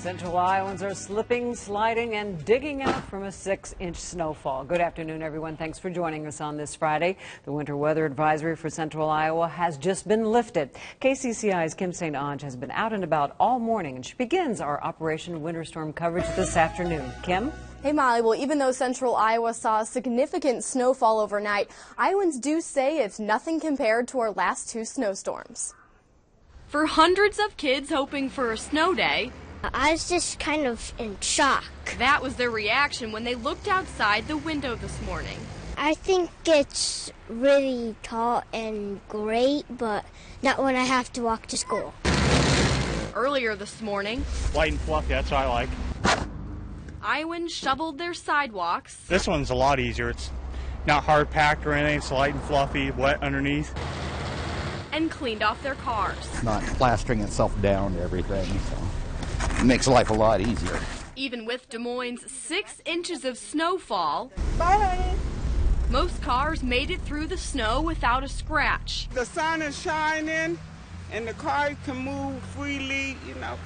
Central Iowans are slipping, sliding, and digging out from a 6-inch snowfall. Good afternoon, everyone. Thanks for joining us on this Friday. The winter weather advisory for Central Iowa has just been lifted. KCCI's Kim St. Onge has been out and about all morning, and she begins our Operation Winter Storm coverage this afternoon. Kim? Hey, Molly. Well, even though Central Iowa saw significant snowfall overnight, Iowans do say it's nothing compared to our last two snowstorms. For hundreds of kids hoping for a snow day, I was just kind of in shock. That was their reaction when they looked outside the window this morning. I think it's really tall and great, but not when I have to walk to school. Earlier this morning, light and fluffy, that's what I like. Iowans shoveled their sidewalks. This one's a lot easier. It's not hard packed or anything. It's light and fluffy, wet underneath. And cleaned off their cars. Not plastering itself down to everything, so it makes life a lot easier. Even with Des Moines' 6 inches of snowfall, bye, honey. Most cars made it through the snow without a scratch. The sun is shining and the car can move freely,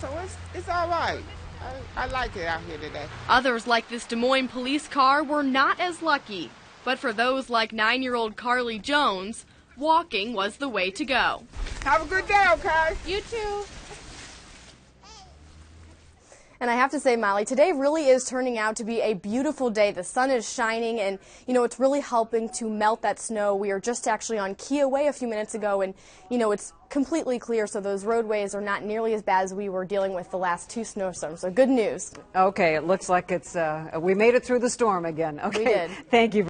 so it's all right. I like it out here today. Others, like this Des Moines police car, were not as lucky. But for those like 9-year-old Carly Jones, walking was the way to go. Have a good day, okay? You too. And I have to say, Molly, today really is turning out to be a beautiful day. The sun is shining and, it's really helping to melt that snow. We were just actually on Kia Way a few minutes ago and, it's completely clear, so those roadways are not nearly as bad as we were dealing with the last two snowstorms. So good news. Okay, it looks like we made it through the storm again. Okay, we did. Thank you.